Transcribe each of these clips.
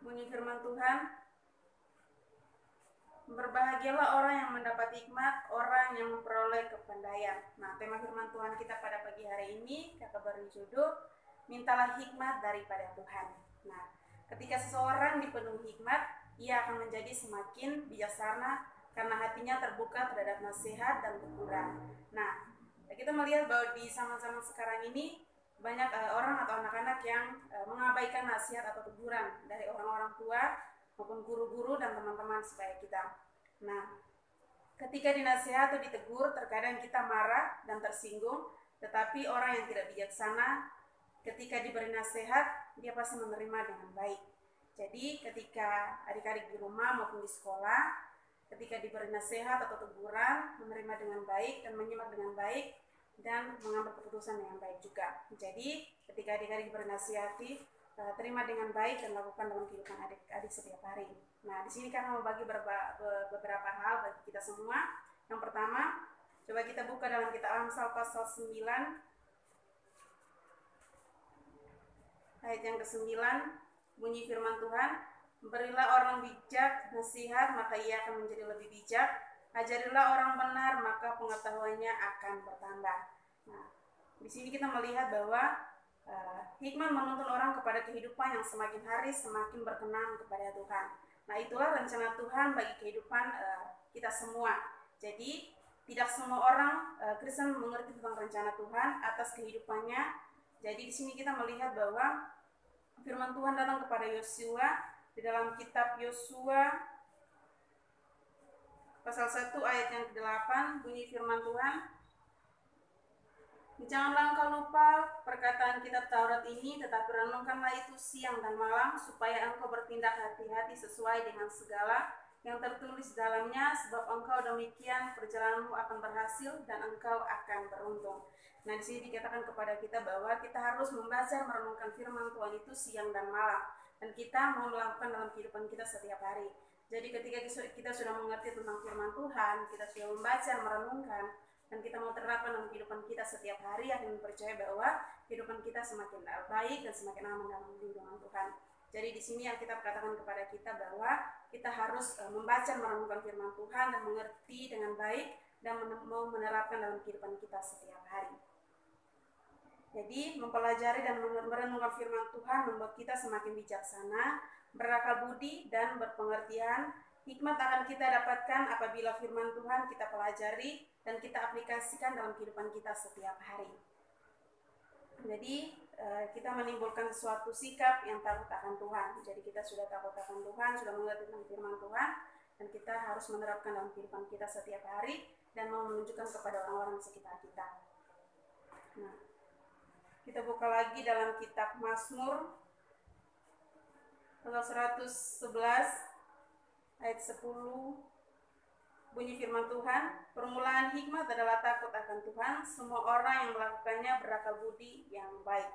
Bunyi firman Tuhan, berbahagialah orang yang mendapat hikmat, orang yang memperoleh kepandaian. Nah, tema firman Tuhan kita pada pagi hari ini, kakak beri judul, mintalah hikmat daripada Tuhan. Nah, ketika seseorang dipenuhi hikmat, ia akan menjadi semakin bijaksana karena hatinya terbuka terhadap nasihat dan teguran. Nah, kita melihat bahwa di zaman-zaman sekarang ini banyak orang atau anak-anak yang mengabaikan nasihat atau teguran dari orang-orang tua maupun guru-guru dan teman-teman supaya kita. Nah, ketika dinasihat atau ditegur, terkadang kita marah dan tersinggung, tetapi orang yang tidak bijaksana ketika diberi nasihat, dia pasti menerima dengan baik. Jadi ketika adik-adik di rumah maupun di sekolah, ketika diberi nasihat atau teguran, menerima dengan baik dan menyimak dengan baik dan mengambil keputusan dengan baik juga. Jadi ketika adik-adik diberi nasihati, terima dengan baik dan lakukan dalam kehidupan adik-adik setiap hari. Nah, di sini kan mau bagi beberapa hal bagi kita semua. Yang pertama, coba kita buka dalam kitab Amsal pasal 9 ayat yang ke-9, bunyi firman Tuhan, berilah orang bijak nasihat, maka ia akan menjadi lebih bijak. Ajarilah orang benar, maka pengetahuannya akan bertambah. Nah, di sini kita melihat bahwa hikmat menuntun orang kepada kehidupan yang semakin hari semakin berkenan kepada Tuhan. Nah, itulah rencana Tuhan bagi kehidupan kita semua. Jadi tidak semua orang Kristen mengerti tentang rencana Tuhan atas kehidupannya. Jadi di sini kita melihat bahwa firman Tuhan datang kepada Yosua di dalam kitab Yosua pasal 1 ayat yang ke-8, bunyi firman Tuhan, janganlah engkau lupa perkataan kitab Taurat ini, tetapi renungkanlah itu siang dan malam, supaya engkau bertindak hati-hati sesuai dengan segala yang tertulis dalamnya, sebab engkau demikian perjalananmu akan berhasil dan engkau akan beruntung. Nah, di sini dikatakan kepada kita bahwa kita harus membaca merenungkan firman Tuhan itu siang dan malam, dan kita mau melakukan dalam kehidupan kita setiap hari. Jadi ketika kita sudah mengerti tentang firman Tuhan, kita sudah membaca, merenungkan, dan kita mau terapkan dalam kehidupan kita setiap hari, akan percaya bahwa kehidupan kita semakin baik dan semakin aman dalam lindungan Tuhan. Jadi di sini yang kita katakan kepada kita bahwa kita harus membaca, merenungkan firman Tuhan dan mengerti dengan baik dan mau menerapkan dalam kehidupan kita setiap hari. Jadi mempelajari dan merenungkan firman Tuhan membuat kita semakin bijaksana, berakal budi dan berpengertian. Hikmat akan kita dapatkan apabila firman Tuhan kita pelajari dan kita aplikasikan dalam kehidupan kita setiap hari. Jadi kita menimbulkan suatu sikap yang takut akan Tuhan. Jadi kita sudah takut akan Tuhan, sudah mengerti tentang firman Tuhan, dan kita harus menerapkan dalam kehidupan kita setiap hari dan mau menunjukkan kepada orang-orang di sekitar kita. Nah, kita buka lagi dalam kitab Mazmur pasal 111 ayat 10, bunyi firman Tuhan, permulaan hikmat adalah takut akan Tuhan, semua orang yang melakukannya berakal budi yang baik.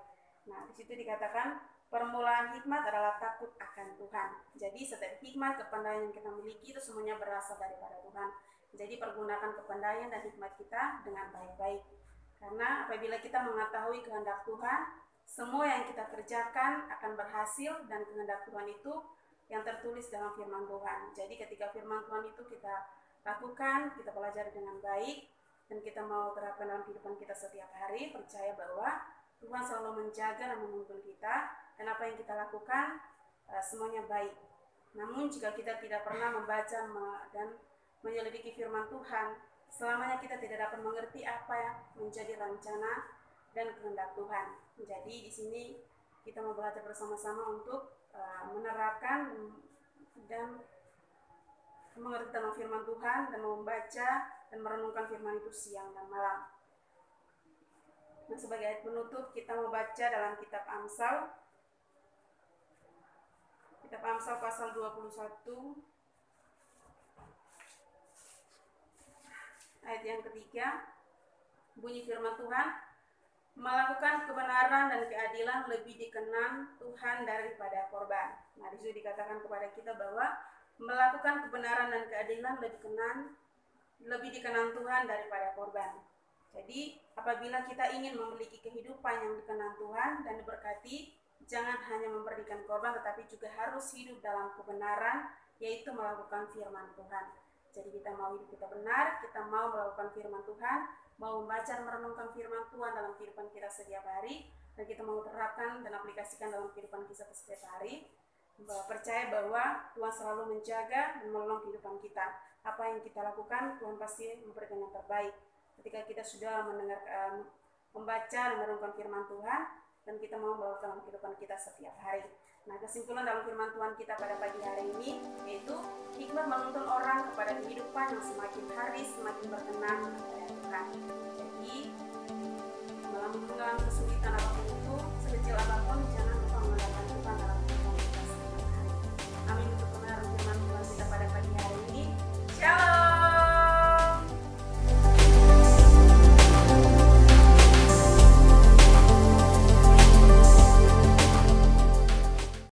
Nah, di situ dikatakan permulaan hikmat adalah takut akan Tuhan. Jadi setiap hikmat, kepandaian yang kita miliki itu semuanya berasal daripada Tuhan. Jadi pergunakan kepandaian dan hikmat kita dengan baik-baik. Karena apabila kita mengetahui kehendak Tuhan, semua yang kita kerjakan akan berhasil, dan kehendak Tuhan itu yang tertulis dalam firman Tuhan. Jadi ketika firman Tuhan itu kita lakukan, kita pelajari dengan baik, dan kita mau terapkan dalam kehidupan kita setiap hari, percaya bahwa Tuhan selalu menjaga dan menuntun kita, dan apa yang kita lakukan semuanya baik. Namun jika kita tidak pernah membaca dan menyelidiki firman Tuhan, selamanya kita tidak dapat mengerti apa yang menjadi rencana dan kehendak Tuhan. Jadi di sini kita mau belajar bersama-sama untuk menerapkan dan mengerti tentang firman Tuhan dan membaca dan merenungkan firman itu siang dan malam. Nah, sebagai ayat penutup kita mau baca dalam kitab Amsal. Kitab Amsal pasal 21 ayat yang ketiga, bunyi firman Tuhan, melakukan kebenaran dan keadilan lebih dikenan Tuhan daripada korban. Nah, disitu dikatakan kepada kita bahwa melakukan kebenaran dan keadilan lebih dikenan Tuhan daripada korban. Jadi apabila kita ingin memiliki kehidupan yang dikenan Tuhan dan diberkati, jangan hanya memberikan korban, tetapi juga harus hidup dalam kebenaran, yaitu melakukan firman Tuhan. Jadi kita mau hidup kita benar, kita mau melakukan firman Tuhan, mau membaca dan merenungkan firman Tuhan dalam kehidupan kita setiap hari, dan kita mau terapkan dan aplikasikan dalam kehidupan kita setiap hari. Percaya bahwa Tuhan selalu menjaga dan menolong kehidupan kita. Apa yang kita lakukan, Tuhan pasti memberikan yang terbaik. Ketika kita sudah mendengar, membaca dan merenungkan firman Tuhan, dan kita mau melakukan dalam kehidupan kita setiap hari. Nah, kesimpulan dalam firman Tuhan kita pada pagi hari ini yaitu hikmat menuntun orang kepada kehidupan yang semakin hari semakin berkenan